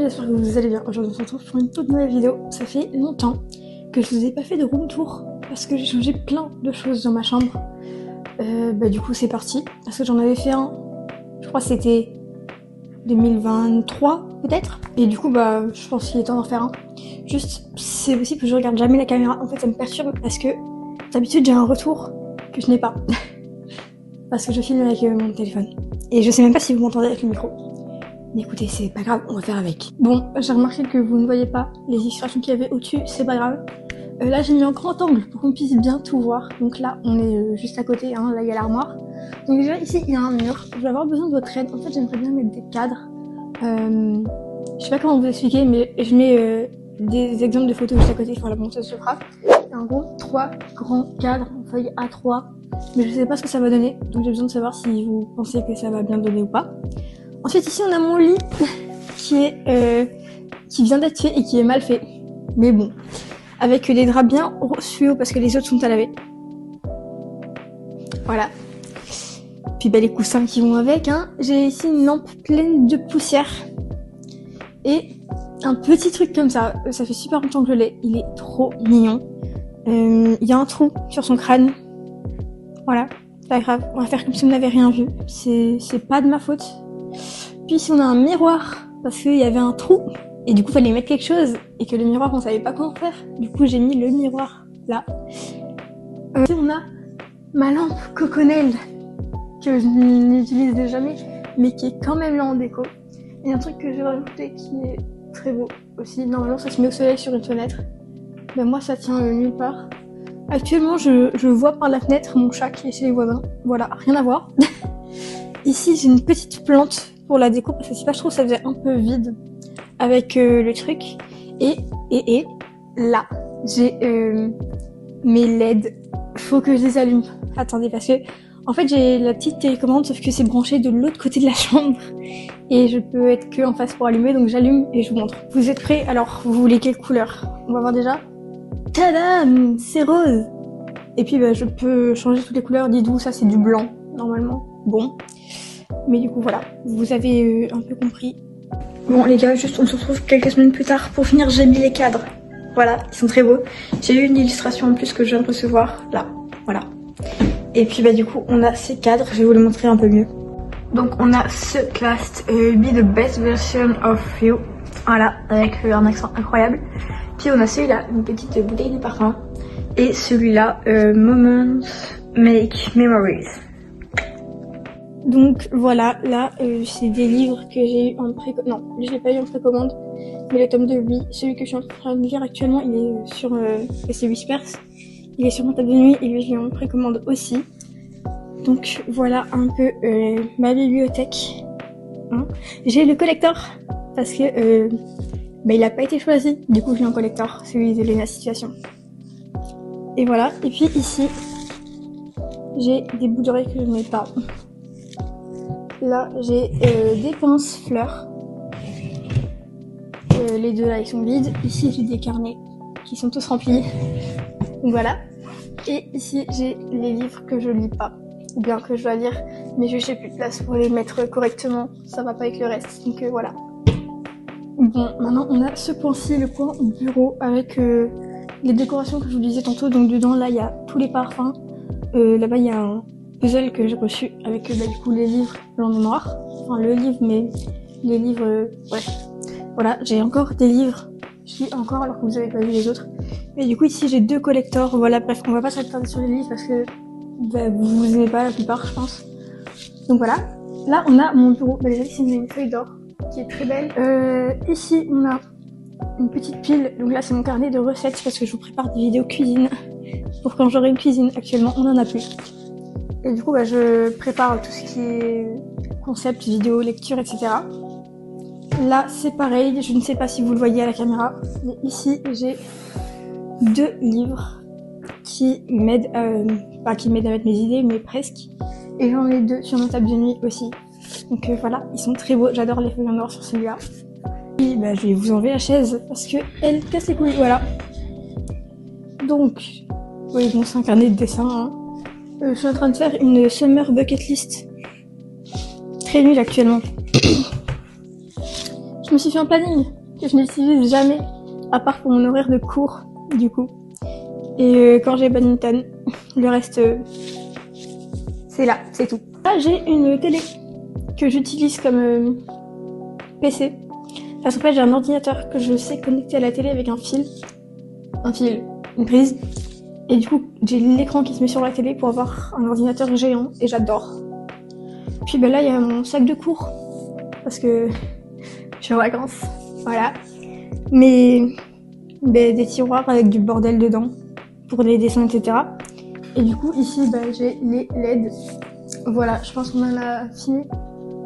j'espère que vous allez bien. Aujourd'hui on se retrouve pour une toute nouvelle vidéo. Ça fait longtemps que je vous ai pas fait de room tour parce que j'ai changé plein de choses dans ma chambre. Du coup c'est parti, parce que j'en avais fait un, je crois que c'était 2023 peut-être. Et du coup je pense qu'il est temps d'en faire un. Juste, c'est possible que je regarde jamais la caméra. En fait ça me perturbe parce que d'habitude j'ai un retour que je n'ai pas. Parce que je filme avec mon téléphone. Et je sais même pas si vous m'entendez avec le micro. Mais écoutez, c'est pas grave, on va faire avec. Bon, j'ai remarqué que vous ne voyez pas les illustrations qu'il y avait au-dessus, c'est pas grave. Là, j'ai mis un grand angle pour qu'on puisse bien tout voir. Donc là, on est juste à côté, hein, là, il y a l'armoire. Donc déjà, ici, il y a un mur. Je vais avoir besoin de votre aide. En fait, j'aimerais bien mettre des cadres. Je sais pas comment vous expliquer, mais je mets des exemples de photos juste à côté. Voilà, bon, ça se fera. En gros, 3 grands cadres en feuille A3. Mais je sais pas ce que ça va donner. Donc j'ai besoin de savoir si vous pensez que ça va bien donner ou pas. Ensuite, ici, on a mon lit qui vient d'être fait et qui est mal fait. Mais bon, avec des draps bien fluo parce que les autres sont à laver. Voilà. Puis les coussins qui vont avec. Hein. J'ai ici une lampe pleine de poussière. Et un petit truc comme ça. Ça fait super longtemps que je l'ai. Il est trop mignon. Il y a un trou sur son crâne. Voilà. Pas grave. On va faire comme si on n'avait rien vu. C'est pas de ma faute. Puis ici on a un miroir parce qu'il y avait un trou et du coup fallait mettre quelque chose et que le miroir on savait pas comment faire. Du coup j'ai mis le miroir là. Ici on a ma lampe Coconel que je n'utilise jamais mais qui est quand même là en déco. Et un truc que j'ai rajouté qui est très beau aussi. Normalement ça se met au soleil sur une fenêtre. Mais moi ça tient nulle part. Actuellement je vois par la fenêtre mon chat qui est chez les voisins. Voilà, rien à voir. Ici j'ai une petite plante pour la déco parce que je trouve que ça faisait un peu vide avec le truc. Et là j'ai mes LED. Faut que je les allume. Attendez, parce que en fait j'ai la petite télécommande sauf que c'est branché de l'autre côté de la chambre et je peux être que en face pour allumer, donc j'allume et je vous montre. Vous êtes prêts? Alors vous voulez quelle couleur? On va voir déjà. Tadam, c'est rose. Et puis je peux changer toutes les couleurs. Dites-vous, ça c'est du blanc normalement. Bon. Mais du coup voilà, vous avez un peu compris. Bon les gars, juste on se retrouve quelques semaines plus tard pour finir. J'ai mis les cadres. Voilà, ils sont très beaux. J'ai eu une illustration en plus que je viens de recevoir. Là, voilà. Et puis du coup on a ces cadres, je vais vous les montrer un peu mieux. Donc on a ce cast, Be the best version of you. Voilà, avec un accent incroyable. Puis on a celui-là, une petite bouteille de parfum. Et celui-là, Moments Make Memories. Donc voilà, là c'est des livres que j'ai eu en précommande. Non, je l'ai pas eu en précommande, mais le tome de lui, celui que je suis en train de lire actuellement, il est sur c'est Whispers. Il est sur ma table de nuit et lui je l'ai en précommande aussi. Donc voilà un peu ma bibliothèque. Hein. J'ai le collector parce que il a pas été choisi. Du coup je l'ai en collector, celui de Lena Situation. Et voilà. Et puis ici j'ai des bouts d'oreilles que je ne mets pas. Là, j'ai des pinces fleurs. Les deux là, ils sont vides. Ici, j'ai des carnets qui sont tous remplis. Donc voilà. Et ici, j'ai les livres que je lis pas. Ou bien que je dois lire, mais je n'ai plus de place pour les mettre correctement. Ça va pas avec le reste. Donc voilà. Bon, maintenant, on a ce coin-ci, le coin bureau, avec les décorations que je vous disais tantôt. Donc dedans, là, il y a tous les parfums. Là-bas, il y a un puzzle que j'ai reçu avec du coup les livres blanc et noir. Enfin le livre, mais les livres bref. Voilà, j'ai encore des livres. Je lis encore alors que vous avez pas vu les autres. Mais du coup ici j'ai 2 collectors. Voilà, bref, on va pas s'attarder sur les livres parce que vous aimez pas la plupart je pense. Donc voilà. Là on a mon bureau. Déjà ici on a une feuille d'or qui est très belle. Ici on a une petite pile. Donc là c'est mon carnet de recettes parce que je vous prépare des vidéos cuisine. Pour quand j'aurai une cuisine. Actuellement on en a plus. Et du coup, je prépare tout ce qui est concept, vidéo, lecture, etc. Là, c'est pareil. Je ne sais pas si vous le voyez à la caméra. Mais ici, j'ai 2 livres qui m'aident pas qui m'aident à mettre mes idées, mais presque. Et j'en ai 2 sur ma table de nuit aussi. Donc voilà, ils sont très beaux. J'adore les feuilles noires sur celui-là. Et je vais vous enlever la chaise parce que elle casse les couilles. Voilà. Donc, oui, bon, c'est un carnet de dessin, hein. Je suis en train de faire une summer bucket list. Très nulle actuellement. Je me suis fait un planning que je n'utilise jamais, à part pour mon horaire de cours, du coup. Et quand j'ai badminton, le reste, c'est là, c'est tout. Là, j'ai une télé que j'utilise comme PC. Parce qu'en fait, j'ai un ordinateur que je sais connecter à la télé avec un fil, une prise. Et du coup, j'ai l'écran qui se met sur la télé pour avoir un ordinateur géant et j'adore. Puis là, il y a mon sac de cours parce que je suis en vacances, voilà. Mais des tiroirs avec du bordel dedans pour les dessins, etc. Et du coup, ici, j'ai les LED. Voilà, je pense qu'on en a fini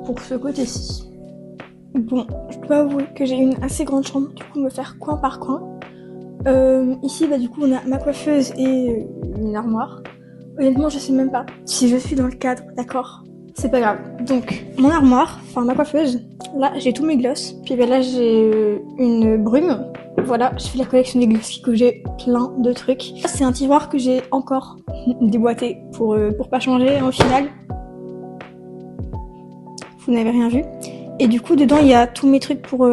pour ce côté-ci. Bon, je dois avouer que j'ai une assez grande chambre, du coup, me faire coin par coin. Ici, du coup, on a ma coiffeuse et une armoire. Honnêtement, je sais même pas si je suis dans le cadre, d'accord? C'est pas grave. Donc, mon armoire, enfin ma coiffeuse, là, j'ai tous mes glosses. Puis là, j'ai une brume. Voilà, je fais la collection des glosses que j'ai plein de trucs. C'est un tiroir que j'ai encore déboîté pour pas changer au final. Vous n'avez rien vu. Et du coup, dedans, il y a tous mes trucs pour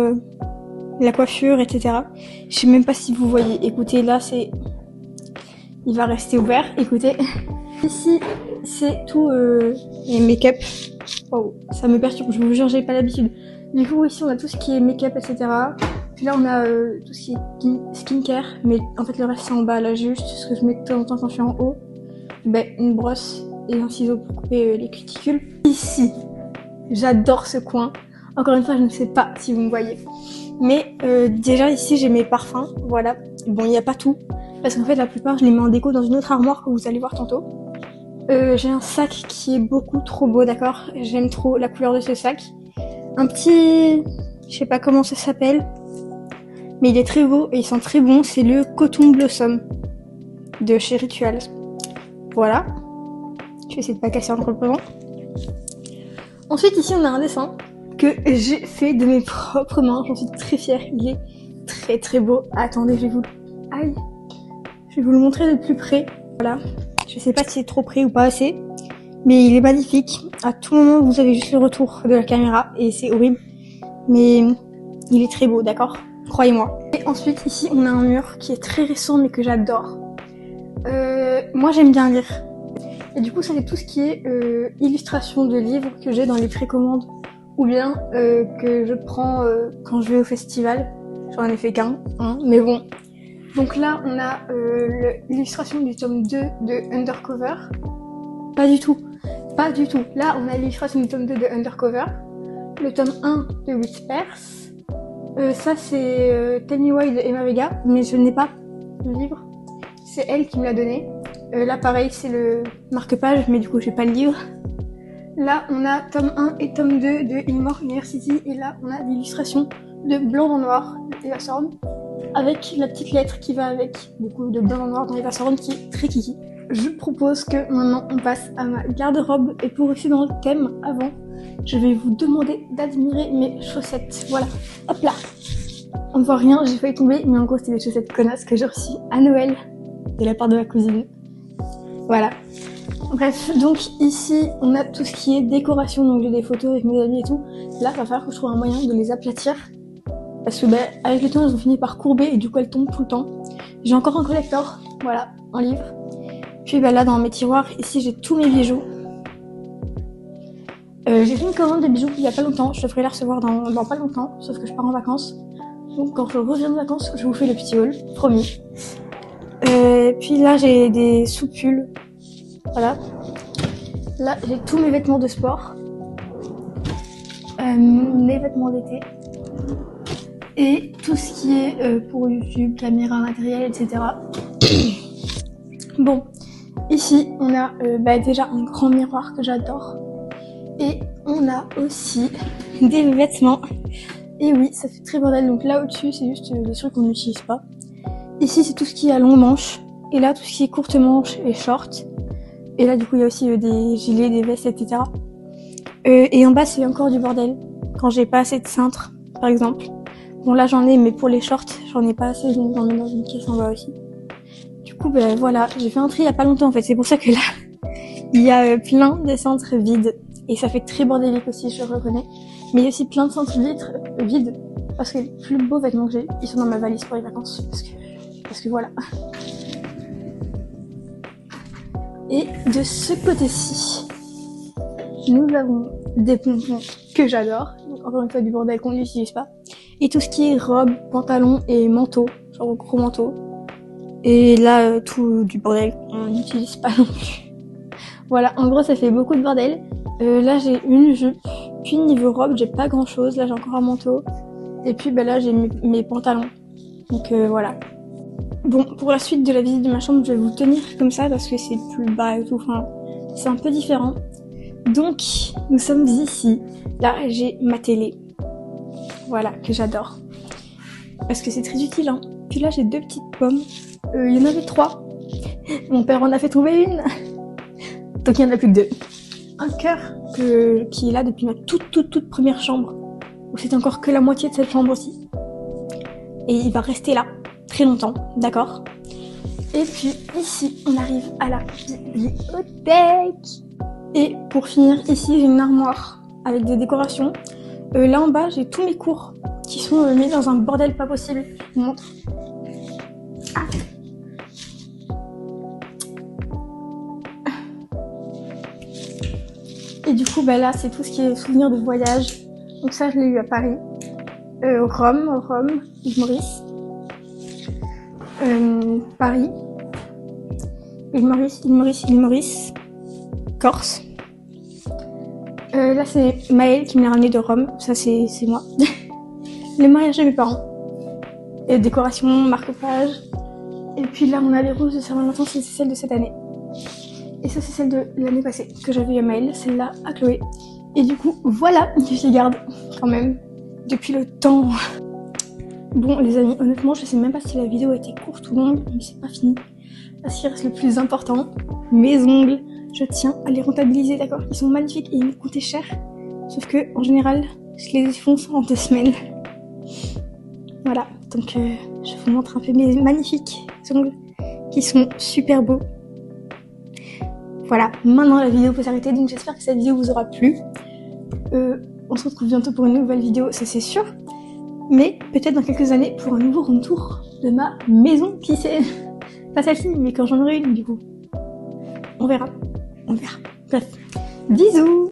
la coiffure, etc. Je sais même pas si vous voyez. Écoutez, là, il va rester ouvert. Écoutez. Ici, c'est tout les make-up. Oh, ça me perturbe, je vous jure, j'ai pas l'habitude. Du coup, ici, on a tout ce qui est make-up, etc. Puis là, on a tout ce qui est skincare. Mais en fait, le reste, c'est en bas, là, juste ce que je mets de temps en temps quand je suis en haut. Une brosse et un ciseau pour couper les cuticules. Ici, j'adore ce coin. Encore une fois, je ne sais pas si vous me voyez. Mais déjà, ici, j'ai mes parfums. Voilà. Bon, il n'y a pas tout. Parce qu'en fait, la plupart, je les mets en déco dans une autre armoire que vous allez voir tantôt. J'ai un sac qui est beaucoup trop beau, d'accord? J'aime trop la couleur de ce sac. Un petit... je sais pas comment ça s'appelle. Mais il est très beau et il sent très bon. C'est le Coton Blossom de chez Rituals. Voilà. Je vais essayer de pas casser encore le présent. Ensuite, ici, on a un dessin que j'ai fait de mes propres mains. J'en suis très fière. Il est très très beau. Attendez, je vais vous le montrer de plus près. Voilà. Je sais pas si c'est trop près ou pas assez, mais il est magnifique. À tout moment, vous avez juste le retour de la caméra et c'est horrible, mais il est très beau, d'accord? Croyez-moi. Et ensuite, ici, on a un mur qui est très récent, mais que j'adore. Moi, j'aime bien lire. Et du coup, ça c'est tout ce qui est illustration de livres que j'ai dans les précommandes ou bien que je prends quand je vais au festival. J'en ai fait qu'un, hein, mais bon. Donc là, on a l'illustration du tome 2 de Undercover. Pas du tout. Là, on a l'illustration du tome 2 de Undercover. Le tome 1 de Whispers. Ça, c'est Tell Me Why de Emma Vega, mais je n'ai pas le livre. C'est elle qui me l'a donné. Là, pareil, c'est le marque-page, mais du coup, j'ai pas le livre. Là, on a tome 1 et tome 2 de Ilmore University. Et là, on a l'illustration de Blanc dans Noir de Eva Sorn, avec la petite lettre qui va avec, du coup, de Blanc dans Noir dans Eva Sorn, qui est très kiki. Je propose que maintenant, on passe à ma garde-robe. Et pour rester dans le thème avant, je vais vous demander d'admirer mes chaussettes. Voilà, hop là. On voit rien, j'ai failli tomber, mais en gros, c'était des chaussettes connasses que j'ai reçues à Noël de la part de ma cousine. Voilà. Bref, donc ici, on a tout ce qui est décoration, donc j'ai des photos avec mes amis et tout. Là, il va falloir que je trouve un moyen de les aplatir. Parce que avec le temps, elles ont fini par courber et du coup, elles tombent tout le temps. J'ai encore un collector, voilà, un livre. Puis là, dans mes tiroirs, ici, j'ai tous mes bijoux. J'ai fait une commande de bijoux il y a pas longtemps. Je devrais la recevoir dans pas longtemps, sauf que je pars en vacances. Donc quand je reviens de vacances, je vous fais le petit haul, promis. Puis là, j'ai des soupules. Voilà. Là, j'ai tous mes vêtements de sport. Mes vêtements d'été. Et tout ce qui est pour YouTube, caméra, matériel, etc. Bon, ici, on a déjà un grand miroir que j'adore. Et on a aussi des vêtements. Et oui, ça fait très bordel. Donc là, au-dessus, c'est juste des trucs qu'on n'utilise pas. Ici, c'est tout ce qui est à longue manche. Et là, tout ce qui est courte manche et short. Et là, du coup, il y a aussi des gilets, des vestes, etc. Et en bas, c'est encore du bordel. Quand j'ai pas assez de cintre, par exemple. Bon, là, j'en ai, mais pour les shorts, j'en ai pas assez, donc j'en mets dans une caisse en bas aussi. Du coup, voilà, j'ai fait un tri il y a pas longtemps, en fait. C'est pour ça que là, il y a plein de cintres vides. Et ça fait très bordélique aussi, je le reconnais. Mais il y a aussi plein de centilitres vides, parce que les plus beaux vêtements que j'ai, ils sont dans ma valise pour les vacances, parce que voilà. Et de ce côté-ci, nous avons des pompons que j'adore, donc encore une fois du bordel qu'on n'utilise pas, et tout ce qui est robe, pantalon et manteau, genre gros manteau. Et là, tout du bordel qu'on n'utilise pas non plus. Voilà, en gros, ça fait beaucoup de bordel. Là, j'ai une jupe, puis niveau robe, j'ai pas grand-chose. Là, j'ai encore un manteau. Et puis, là, j'ai mes pantalons. Donc, voilà. Bon, pour la suite de la visite de ma chambre, je vais vous tenir comme ça parce que c'est plus bas et tout. Enfin, c'est un peu différent. Donc, nous sommes ici. Là, j'ai ma télé. Voilà, que j'adore. Parce que c'est très utile, hein. Puis là, j'ai 2 petites pommes. Il y en avait 3. Mon père en a fait tomber une. Donc, il n'y en a plus que 2. Un cœur qui est là depuis ma toute première chambre. Où c'était encore que la moitié de cette chambre aussi. Et il va rester là très longtemps, d'accord? Et puis ici, on arrive à la bibliothèque. Et pour finir, ici, j'ai une armoire avec des décorations. Là en bas, j'ai tous mes cours qui sont mis dans un bordel pas possible. Je vous montre. Ah. Et du coup, là, c'est tout ce qui est souvenirs de voyage. Donc ça, je l'ai eu à Paris. Rome, l'île Maurice. Paris. Île Maurice. Corse. Là, c'est Maëlle qui me l'a ramené de Rome. Ça, c'est moi. Le mariage de mes parents. Et décoration, marque-page. Et puis là, on a les roses de Saint-Valentin, c'est celle de cette année. Et ça, c'est celle de l'année passée que j'avais à Maëlle, celle-là à Chloé. Et du coup, voilà, je les garde quand même depuis le temps. Bon, les amis, honnêtement, je sais même pas si la vidéo a été courte ou longue, mais c'est pas fini. Parce qu'il reste le plus important, mes ongles. Je tiens à les rentabiliser, d'accord? Ils sont magnifiques et ils me coûtaient cher. Sauf que, en général, je les défonce en 2 semaines. Voilà, donc je vous montre un peu mes magnifiques ongles qui sont super beaux. Voilà, maintenant la vidéo peut s'arrêter, donc j'espère que cette vidéo vous aura plu. On se retrouve bientôt pour une nouvelle vidéo, ça c'est sûr. Mais peut-être dans quelques années pour un nouveau retour de ma maison, qui sait. Pas celle-ci, mais quand j'en aurai une du coup. On verra. Bref, bisous!